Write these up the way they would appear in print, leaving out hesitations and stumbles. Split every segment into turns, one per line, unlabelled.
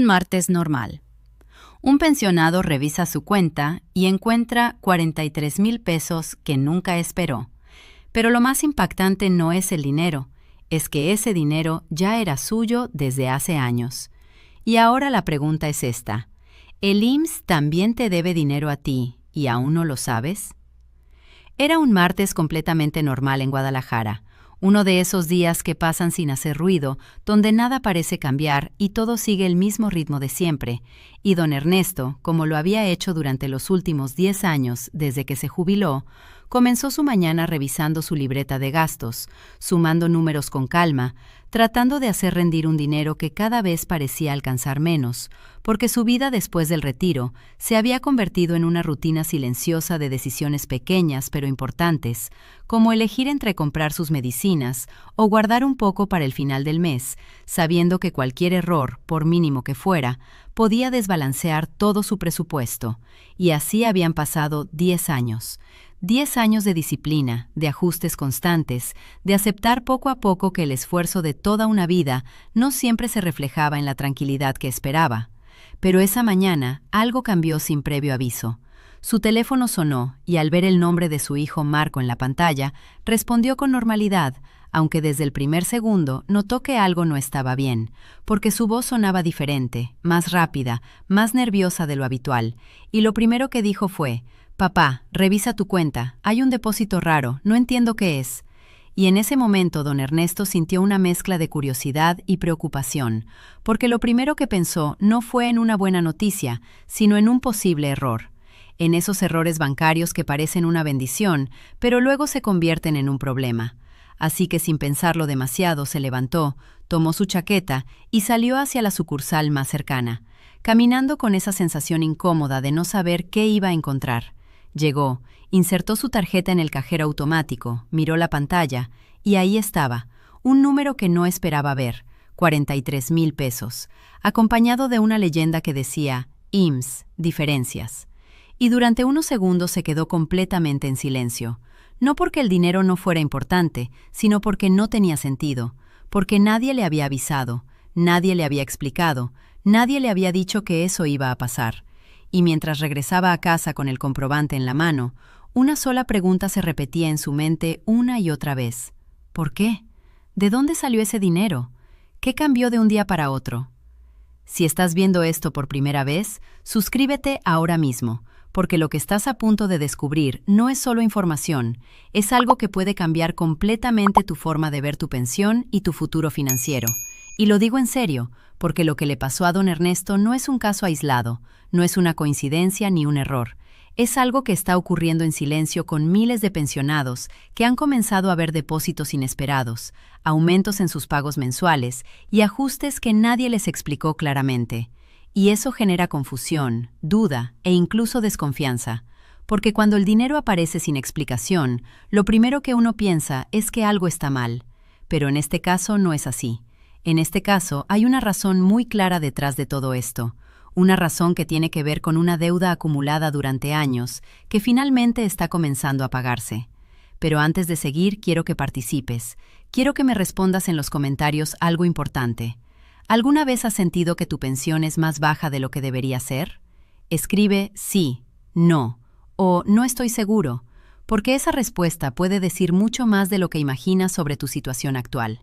Un martes normal. Un pensionado revisa su cuenta y encuentra 43,000 pesos que nunca esperó. Pero lo más impactante no es el dinero, es que ese dinero ya era suyo desde hace años. Y ahora la pregunta es esta: ¿el IMSS también te debe dinero a ti y aún no lo sabes? Era un martes completamente normal en Guadalajara, uno de esos días que pasan sin hacer ruido, donde nada parece cambiar y todo sigue el mismo ritmo de siempre, y don Ernesto, como lo había hecho durante los últimos 10 años desde que se jubiló, comenzó su mañana revisando su libreta de gastos, sumando números con calma, tratando de hacer rendir un dinero que cada vez parecía alcanzar menos, porque su vida después del retiro se había convertido en una rutina silenciosa de decisiones pequeñas pero importantes, como elegir entre comprar sus medicinas o guardar un poco para el final del mes, sabiendo que cualquier error, por mínimo que fuera, podía desbalancear todo su presupuesto. Y así habían pasado 10 años. 10 años de disciplina, de ajustes constantes, de aceptar poco a poco que el esfuerzo de toda una vida no siempre se reflejaba en la tranquilidad que esperaba. Pero esa mañana algo cambió sin previo aviso. Su teléfono sonó y al ver el nombre de su hijo Marco en la pantalla, respondió con normalidad, aunque desde el primer segundo notó que algo no estaba bien, porque su voz sonaba diferente, más rápida, más nerviosa de lo habitual, y lo primero que dijo fue: «Papá, revisa tu cuenta, hay un depósito raro, no entiendo qué es». Y en ese momento don Ernesto sintió una mezcla de curiosidad y preocupación, porque lo primero que pensó no fue en una buena noticia, sino en un posible error. En esos errores bancarios que parecen una bendición, pero luego se convierten en un problema. Así que sin pensarlo demasiado se levantó, tomó su chaqueta y salió hacia la sucursal más cercana, caminando con esa sensación incómoda de no saber qué iba a encontrar. Llegó, insertó su tarjeta en el cajero automático, miró la pantalla y ahí estaba, un número que no esperaba ver, 43,000 pesos, acompañado de una leyenda que decía IMSS, diferencias. Y durante unos segundos se quedó completamente en silencio, no porque el dinero no fuera importante, sino porque no tenía sentido, porque nadie le había avisado, nadie le había explicado, nadie le había dicho que eso iba a pasar. Y mientras regresaba a casa con el comprobante en la mano, una sola pregunta se repetía en su mente una y otra vez. ¿Por qué? ¿De dónde salió ese dinero? ¿Qué cambió de un día para otro? Si estás viendo esto por primera vez, suscríbete ahora mismo, porque lo que estás a punto de descubrir no es solo información, es algo que puede cambiar completamente tu forma de ver tu pensión y tu futuro financiero. Y lo digo en serio, porque lo que le pasó a don Ernesto no es un caso aislado, no es una coincidencia ni un error. Es algo que está ocurriendo en silencio con miles de pensionados que han comenzado a ver depósitos inesperados, aumentos en sus pagos mensuales y ajustes que nadie les explicó claramente. Y eso genera confusión, duda e incluso desconfianza, porque cuando el dinero aparece sin explicación, lo primero que uno piensa es que algo está mal. Pero en este caso no es así. En este caso hay una razón muy clara detrás de todo esto, una razón que tiene que ver con una deuda acumulada durante años que finalmente está comenzando a pagarse. Pero antes de seguir quiero que participes, quiero que me respondas en los comentarios algo importante. ¿Alguna vez has sentido que tu pensión es más baja de lo que debería ser? Escribe sí, no o no estoy seguro, porque esa respuesta puede decir mucho más de lo que imaginas sobre tu situación actual.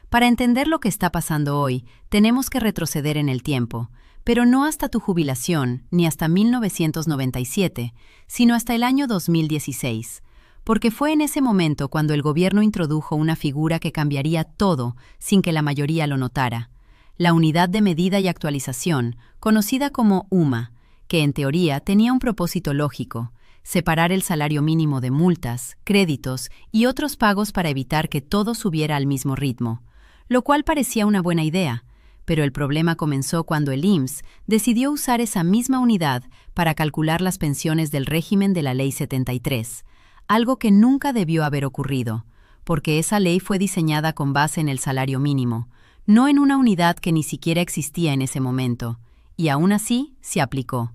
Para entender lo que está pasando hoy, tenemos que retroceder en el tiempo, pero no hasta tu jubilación ni hasta 1997, sino hasta el año 2016, porque fue en ese momento cuando el gobierno introdujo una figura que cambiaría todo sin que la mayoría lo notara: la Unidad de Medida y Actualización, conocida como UMA, que en teoría tenía un propósito lógico: separar el salario mínimo de multas, créditos y otros pagos para evitar que todo subiera al mismo ritmo, lo cual parecía una buena idea, pero el problema comenzó cuando el IMSS decidió usar esa misma unidad para calcular las pensiones del régimen de la Ley 73, algo que nunca debió haber ocurrido, porque esa ley fue diseñada con base en el salario mínimo, no en una unidad que ni siquiera existía en ese momento, y aún así se aplicó.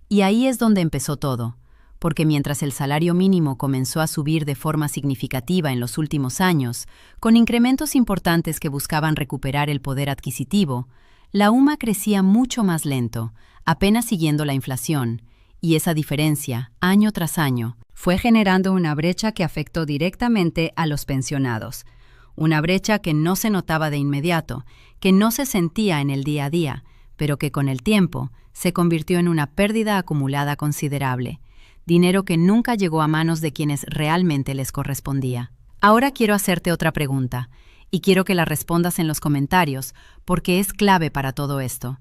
Y ahí es donde empezó todo, porque mientras el salario mínimo comenzó a subir de forma significativa en los últimos años, con incrementos importantes que buscaban recuperar el poder adquisitivo, la UMA crecía mucho más lento, apenas siguiendo la inflación, y esa diferencia, año tras año, fue generando una brecha que afectó directamente a los pensionados. Una brecha que no se notaba de inmediato, que no se sentía en el día a día, pero que con el tiempo se convirtió en una pérdida acumulada considerable, dinero que nunca llegó a manos de quienes realmente les correspondía. Ahora quiero hacerte otra pregunta, y quiero que la respondas en los comentarios, porque es clave para todo esto.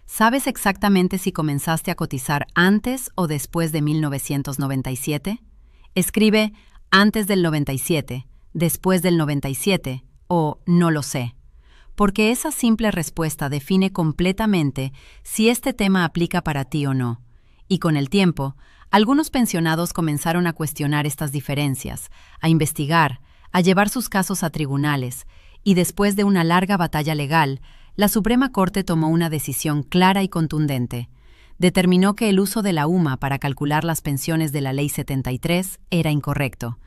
¿Sabes exactamente si comenzaste a cotizar antes o después de 1997? Escribe antes del 97, después del 97 o no lo sé, porque esa simple respuesta define completamente si este tema aplica para ti o no. Y con el tiempo, algunos pensionados comenzaron a cuestionar estas diferencias, a investigar, a llevar sus casos a tribunales, y después de una larga batalla legal, la Suprema Corte tomó una decisión clara y contundente. Determinó que el uso de la UMA para calcular las pensiones de la Ley 73 era incorrecto,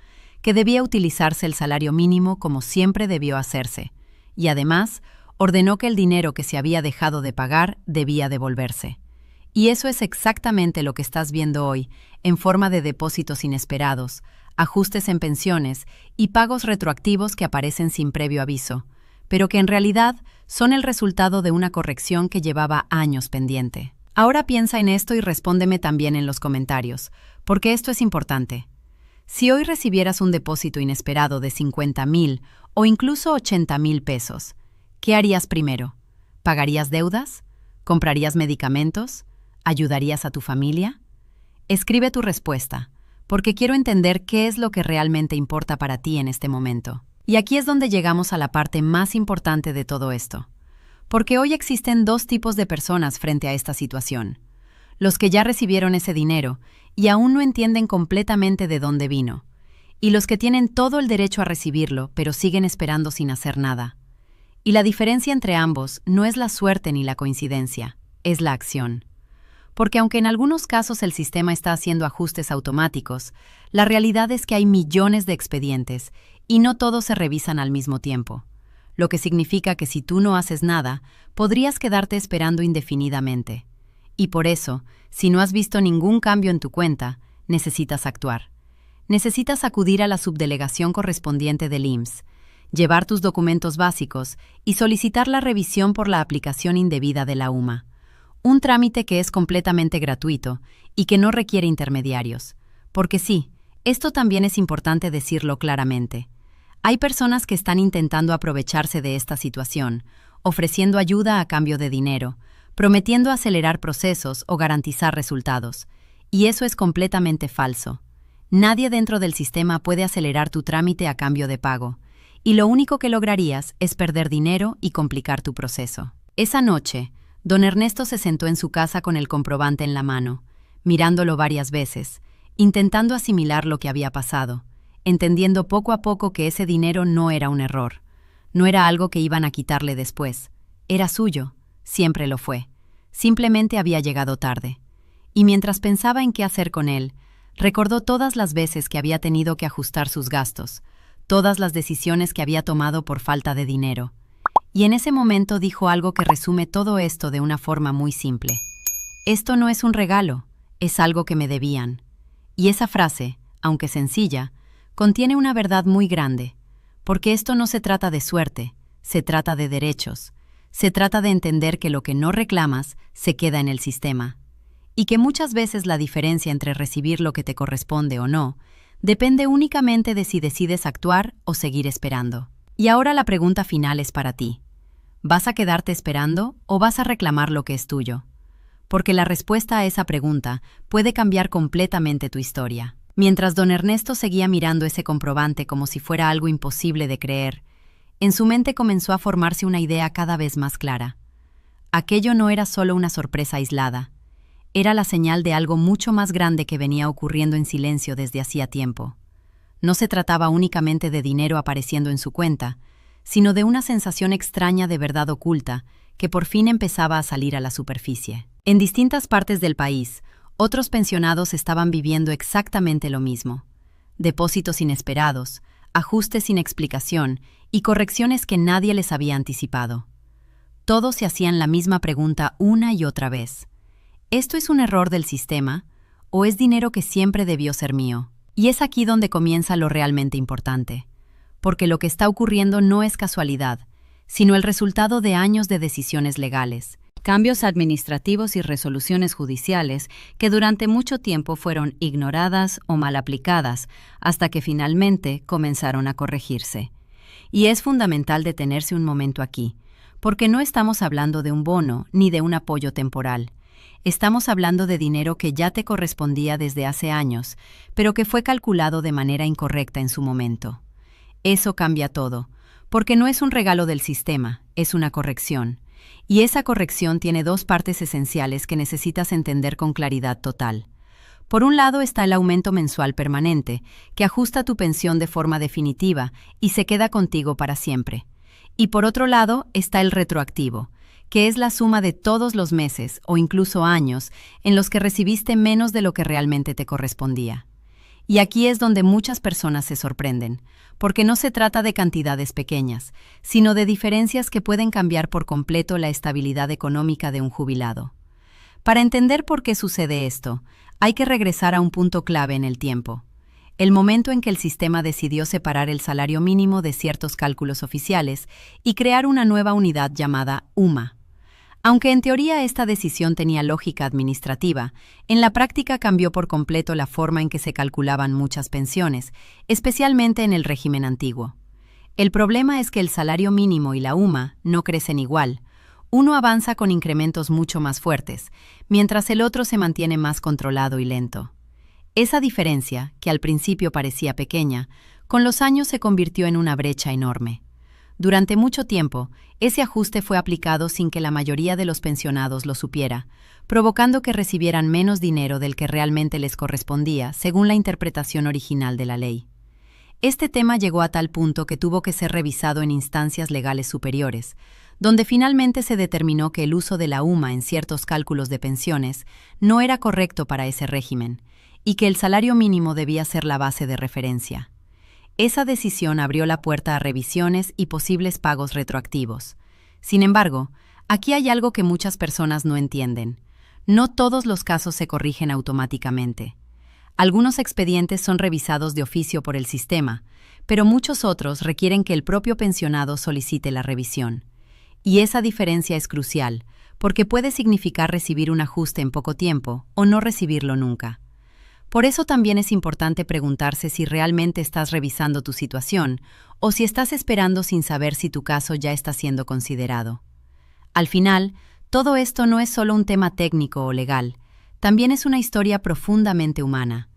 que debía utilizarse el salario mínimo como siempre debió hacerse, y además ordenó que el dinero que se había dejado de pagar debía devolverse. Y eso es exactamente lo que estás viendo hoy, en forma de depósitos inesperados, ajustes en pensiones y pagos retroactivos que aparecen sin previo aviso, pero que en realidad son el resultado de una corrección que llevaba años pendiente. Ahora piensa en esto y respóndeme también en los comentarios, porque esto es importante. Si hoy recibieras un depósito inesperado de 50,000 o incluso 80,000 pesos, ¿qué harías primero? ¿Pagarías deudas? ¿Comprarías medicamentos? ¿Ayudarías a tu familia? Escribe tu respuesta, porque quiero entender qué es lo que realmente importa para ti en este momento. Y aquí es donde llegamos a la parte más importante de todo esto. Porque hoy existen dos tipos de personas frente a esta situación. Los que ya recibieron ese dinero y aún no entienden completamente de dónde vino. Y los que tienen todo el derecho a recibirlo, pero siguen esperando sin hacer nada. Y la diferencia entre ambos no es la suerte ni la coincidencia, es la acción. Porque aunque en algunos casos el sistema está haciendo ajustes automáticos, la realidad es que hay millones de expedientes y no todos se revisan al mismo tiempo, lo que significa que si tú no haces nada, podrías quedarte esperando indefinidamente. Y por eso, si no has visto ningún cambio en tu cuenta, necesitas actuar. Necesitas acudir a la subdelegación correspondiente del IMSS, llevar tus documentos básicos y solicitar la revisión por la aplicación indebida de la UMA. Un trámite que es completamente gratuito y que no requiere intermediarios. Porque sí, esto también es importante decirlo claramente. Hay personas que están intentando aprovecharse de esta situación, ofreciendo ayuda a cambio de dinero, prometiendo acelerar procesos o garantizar resultados. Y eso es completamente falso. Nadie dentro del sistema puede acelerar tu trámite a cambio de pago, y lo único que lograrías es perder dinero y complicar tu proceso. Esa noche, don Ernesto se sentó en su casa con el comprobante en la mano, mirándolo varias veces, intentando asimilar lo que había pasado, entendiendo poco a poco que ese dinero no era un error, no era algo que iban a quitarle después, era suyo, siempre lo fue, simplemente había llegado tarde. Y mientras pensaba en qué hacer con él, recordó todas las veces que había tenido que ajustar sus gastos, todas las decisiones que había tomado por falta de dinero. Y en ese momento dijo algo que resume todo esto de una forma muy simple. Esto no es un regalo, es algo que me debían. Y esa frase, aunque sencilla, contiene una verdad muy grande, porque esto no se trata de suerte, se trata de derechos, se trata de entender que lo que no reclamas se queda en el sistema, y que muchas veces la diferencia entre recibir lo que te corresponde o no depende únicamente de si decides actuar o seguir esperando. Y ahora la pregunta final es para ti. ¿Vas a quedarte esperando o vas a reclamar lo que es tuyo? Porque la respuesta a esa pregunta puede cambiar completamente tu historia. Mientras don Ernesto seguía mirando ese comprobante como si fuera algo imposible de creer, en su mente comenzó a formarse una idea cada vez más clara. Aquello no era solo una sorpresa aislada, era la señal de algo mucho más grande que venía ocurriendo en silencio desde hacía tiempo. No se trataba únicamente de dinero apareciendo en su cuenta, sino de una sensación extraña de verdad oculta que por fin empezaba a salir a la superficie. En distintas partes del país, otros pensionados estaban viviendo exactamente lo mismo. Depósitos inesperados, ajustes sin explicación y correcciones que nadie les había anticipado. Todos se hacían la misma pregunta una y otra vez. ¿Esto es un error del sistema o es dinero que siempre debió ser mío? Y es aquí donde comienza lo realmente importante, porque lo que está ocurriendo no es casualidad, sino el resultado de años de decisiones legales, cambios administrativos y resoluciones judiciales que durante mucho tiempo fueron ignoradas o mal aplicadas hasta que finalmente comenzaron a corregirse. Y es fundamental detenerse un momento aquí, porque no estamos hablando de un bono ni de un apoyo temporal. Estamos hablando de dinero que ya te correspondía desde hace años, pero que fue calculado de manera incorrecta en su momento. Eso cambia todo, porque no es un regalo del sistema, es una corrección. Y esa corrección tiene dos partes esenciales que necesitas entender con claridad total. Por un lado está el aumento mensual permanente, que ajusta tu pensión de forma definitiva y se queda contigo para siempre. Y por otro lado está el retroactivo, que es la suma de todos los meses o incluso años en los que recibiste menos de lo que realmente te correspondía. Y aquí es donde muchas personas se sorprenden, porque no se trata de cantidades pequeñas, sino de diferencias que pueden cambiar por completo la estabilidad económica de un jubilado. Para entender por qué sucede esto, hay que regresar a un punto clave en el tiempo: el momento en que el sistema decidió separar el salario mínimo de ciertos cálculos oficiales y crear una nueva unidad llamada UMA. Aunque en teoría esta decisión tenía lógica administrativa, en la práctica cambió por completo la forma en que se calculaban muchas pensiones, especialmente en el régimen antiguo. El problema es que el salario mínimo y la UMA no crecen igual. Uno avanza con incrementos mucho más fuertes, mientras el otro se mantiene más controlado y lento. Esa diferencia, que al principio parecía pequeña, con los años se convirtió en una brecha enorme. Durante mucho tiempo, ese ajuste fue aplicado sin que la mayoría de los pensionados lo supiera, provocando que recibieran menos dinero del que realmente les correspondía, según la interpretación original de la ley. Este tema llegó a tal punto que tuvo que ser revisado en instancias legales superiores, donde finalmente se determinó que el uso de la UMA en ciertos cálculos de pensiones no era correcto para ese régimen, y que el salario mínimo debía ser la base de referencia. Esa decisión abrió la puerta a revisiones y posibles pagos retroactivos. Sin embargo, aquí hay algo que muchas personas no entienden. No todos los casos se corrigen automáticamente. Algunos expedientes son revisados de oficio por el sistema, pero muchos otros requieren que el propio pensionado solicite la revisión. Y esa diferencia es crucial, porque puede significar recibir un ajuste en poco tiempo o no recibirlo nunca. Por eso también es importante preguntarse si realmente estás revisando tu situación o si estás esperando sin saber si tu caso ya está siendo considerado. Al final, todo esto no es solo un tema técnico o legal, también es una historia profundamente humana.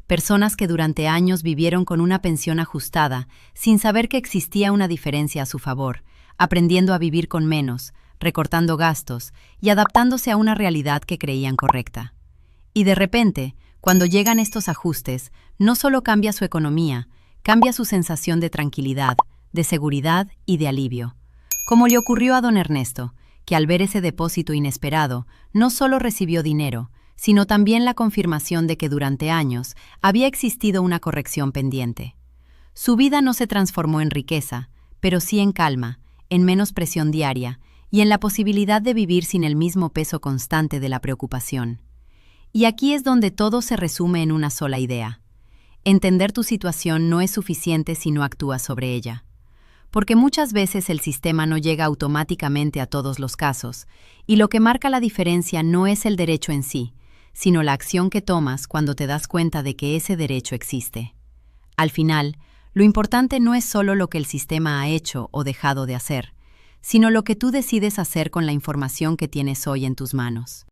Personas que durante años vivieron con una pensión ajustada, sin saber que existía una diferencia a su favor, aprendiendo a vivir con menos, recortando gastos y adaptándose a una realidad que creían correcta. Y de repente, cuando llegan estos ajustes, no solo cambia su economía, cambia su sensación de tranquilidad, de seguridad y de alivio. Como le ocurrió a don Ernesto, que al ver ese depósito inesperado, no solo recibió dinero, sino también la confirmación de que durante años había existido una corrección pendiente. Su vida no se transformó en riqueza, pero sí en calma, en menos presión diaria y en la posibilidad de vivir sin el mismo peso constante de la preocupación. Y aquí es donde todo se resume en una sola idea. Entender tu situación no es suficiente si no actúas sobre ella. Porque muchas veces el sistema no llega automáticamente a todos los casos, y lo que marca la diferencia no es el derecho en sí, sino la acción que tomas cuando te das cuenta de que ese derecho existe. Al final, lo importante no es solo lo que el sistema ha hecho o dejado de hacer, sino lo que tú decides hacer con la información que tienes hoy en tus manos.